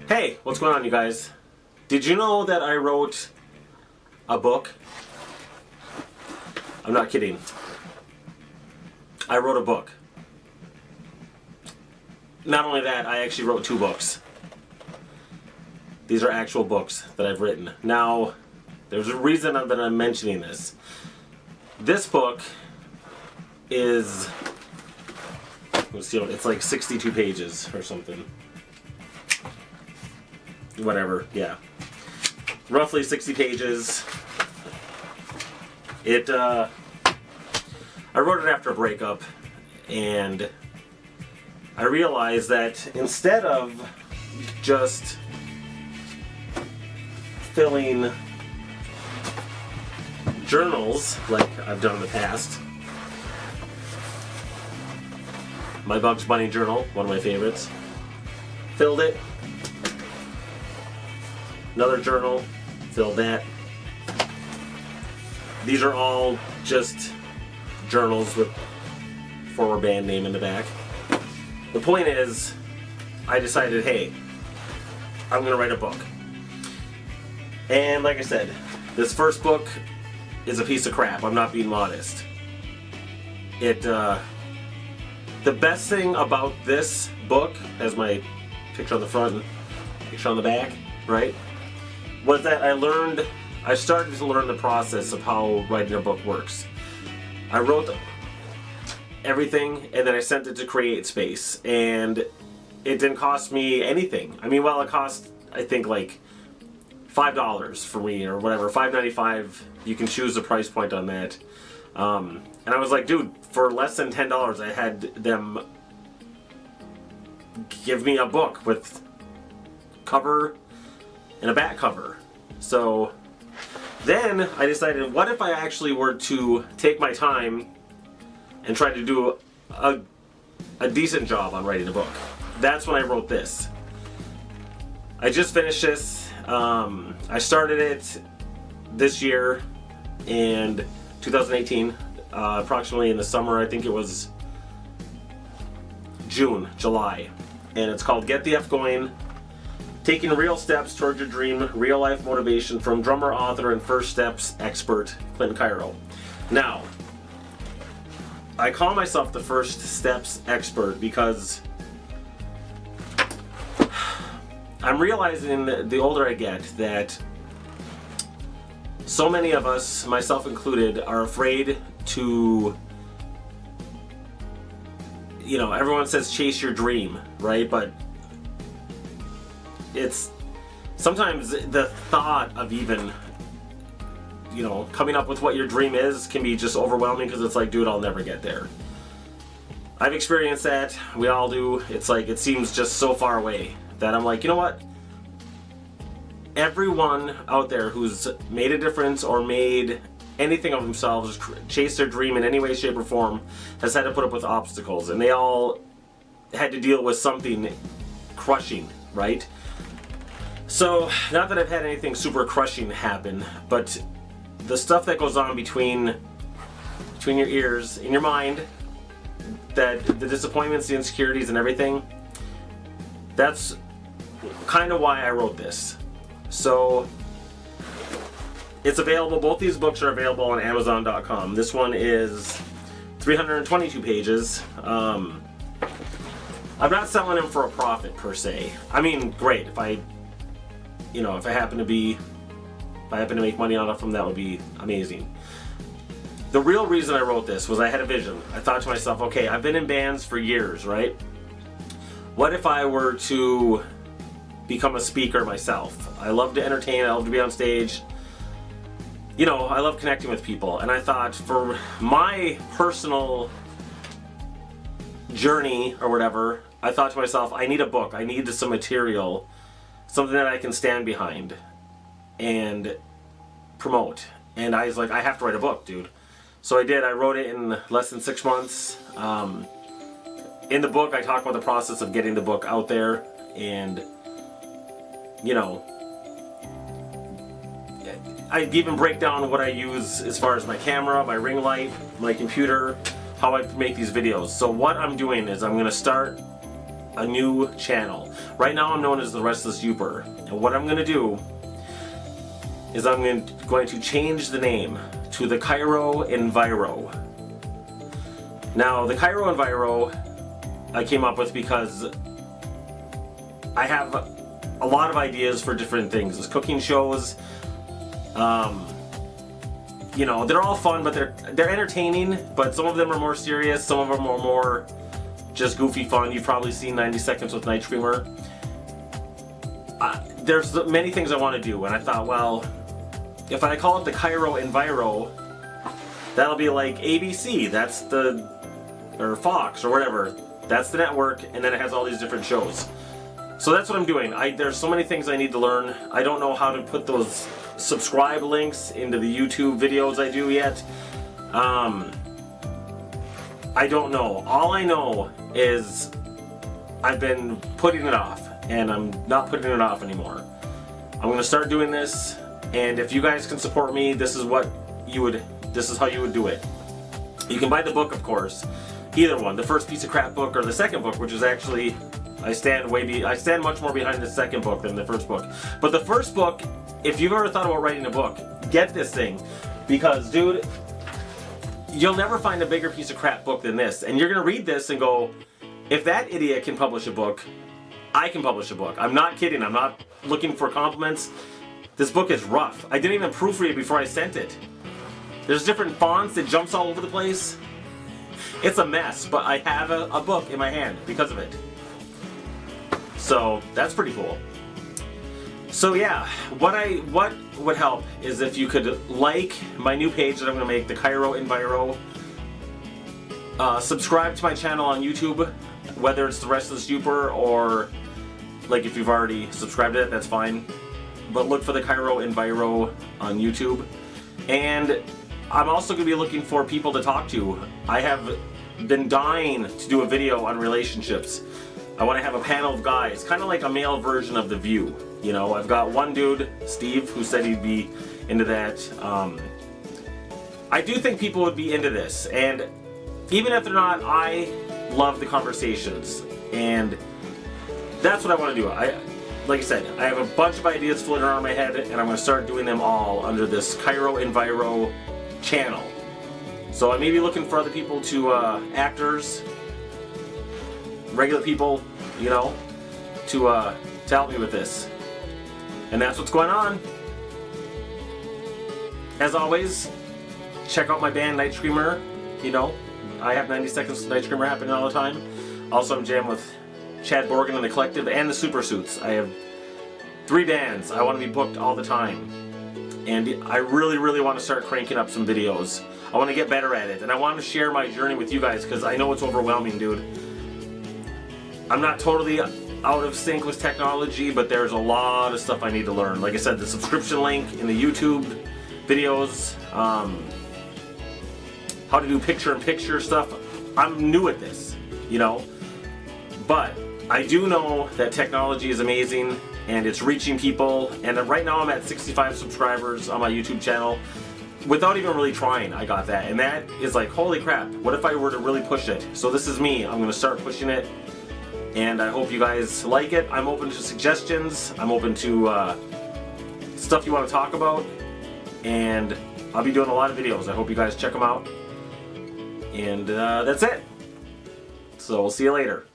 Hey, what's going on, you guys? Did you know that I wrote a book? I'm not kidding. I wrote a book. Not only that, I actually wrote 2 books. These are actual books that I've written. Now, there's a reason that I'm mentioning this. This book is, let's see, it's like 62 pages or something. Whatever, yeah. Roughly 60 pages. I wrote it after a breakup, and I realized that instead of just filling journals like I've done in the past, my Bugs Bunny journal, one of my favorites, filled it. Another journal, filled that. These are all just journals with former band name in the back. The point is, I decided, hey, I'm gonna write a book. And like I said, this first book is a piece of crap. I'm not being modest. The best thing about this book, has my picture on the front and picture on the back, right, was that I started to learn the process of how writing a book works. I wrote everything, and then I sent it to CreateSpace, and it didn't cost me anything. I mean, well, it cost, I think, like $5 for me, or whatever, $5.95. You can choose the price point on that. And I was like, dude, for less than $10, I had them give me a book with cover and a back cover. So then I decided, what if I actually were to take my time and try to do a decent job on writing a book? That's when I wrote this. I just finished this. I started it this year in 2018, approximately in the summer. I think it was July. And it's called Get the F Going, Taking Real Steps Towards Your Dream, Real Life Motivation from drummer, author, and first steps expert, Clint Kyro. Now, I call myself the first steps expert because I'm realizing that the older I get that so many of us, myself included, are afraid to, you know, everyone says chase your dream, right? But it's sometimes the thought of even, you know, coming up with what your dream is can be just overwhelming, because it's like, dude, I'll never get there. I've experienced that. We all do. It's like, it seems just so far away that I'm like, you know what? Everyone out there who's made a difference or made anything of themselves, chased their dream in any way, shape, or form, has had to put up with obstacles, and they all had to deal with something crushing, right? So, not that I've had anything super crushing happen, but the stuff that goes on between your ears, in your mind, that the disappointments, the insecurities, and everything, that's kind of why I wrote this. So, it's available, both these books are available on Amazon.com. This one is 322 pages. I'm not selling them for a profit per se. I mean, great, if I happen to make money on it from that, would be amazing. The real reason I wrote this was I had a vision. I thought to myself, okay, I've been in bands for years, right? What if I were to become a speaker myself? I love to entertain, I love to be on stage. You know, I love connecting with people. And I thought, for my personal journey or whatever, I thought to myself, I need a book. I need some material, something that I can stand behind and promote. And I was like, I have to write a book, dude. So I did. I wrote it in less than 6 months. In the book, I talk about the process of getting the book out there, and, you know, I even break down what I use as far as my camera, my ring light, my computer, how I make these videos. So what I'm doing is I'm going to start a new channel. Right now I'm known as the Restless Youper. And what I'm going to do is I'm going to change the name to the Kyro Enviro. Now, the Kyro Enviro I came up with because I have a lot of ideas for different things. There's cooking shows. You know, they're all fun, but they're entertaining, but some of them are more serious, some of them are more just goofy fun. You've probably seen 90 Seconds with Night Screamer. There's many things I want to do, and I thought, well, if I call it the Kyro Enviro, that'll be like ABC, that's or Fox, or whatever. That's the network, and then it has all these different shows. So that's what I'm doing. There's so many things I need to learn. I don't know how to put those subscribe links into the YouTube videos I do yet. I don't know. All I know is I've been putting it off, and I'm not putting it off anymore. I'm going to start doing this, and if you guys can support me, this is how you would do it. You can buy the book, of course. Either one, the first piece of crap book or the second book, which is actually, I stand much more behind the second book than the first book. But the first book, if you've ever thought about writing a book, get this thing. Because, dude, you'll never find a bigger piece of crap book than this. And you're going to read this and go, if that idiot can publish a book, I can publish a book. I'm not kidding. I'm not looking for compliments. This book is rough. I didn't even proofread it before I sent it. There's different fonts. It jumps all over the place. It's a mess, but I have a book in my hand because of it. So that's pretty cool. So yeah, what would help is if you could like my new page that I'm going to make, the Kyro Enviro. Subscribe to my channel on YouTube, whether it's the Restless Youper or like if you've already subscribed to it, that's fine. But look for the Kyro Enviro on YouTube. And I'm also going to be looking for people to talk to. I have been dying to do a video on relationships. I want to have a panel of guys, kind of like a male version of The View. You know, I've got one dude, Steve, who said he'd be into that. I do think people would be into this, and even if they're not, I love the conversations, and that's what I want to do. Like I said, I have a bunch of ideas floating around my head, and I'm going to start doing them all under this Kyro Enviro channel. So I may be looking for other people to, actors, regular people, you know, to help me with this. And that's what's going on. As always, check out my band Night Screamer. You know, I have 90 Seconds Night Screamer happening all the time. Also, I'm jamming with Chad Borgen and the Collective and the Super Suits. I have 3 bands. I want to be booked all the time. And I really, really want to start cranking up some videos. I want to get better at it. And I want to share my journey with you guys because I know it's overwhelming, dude. I'm not totally out of sync with technology, but there's a lot of stuff I need to learn. Like I said, the subscription link in the YouTube videos, how to do picture-in-picture stuff. I'm new at this, you know, but I do know that technology is amazing and it's reaching people, and right now I'm at 65 subscribers on my YouTube channel. Without even really trying, I got that, and that is like, holy crap, what if I were to really push it? So this is me. I'm going to start pushing it, and I hope you guys like it. I'm open to suggestions. I'm open to stuff you want to talk about, and I'll be doing a lot of videos. I hope you guys check them out, and that's it. So we'll see you later.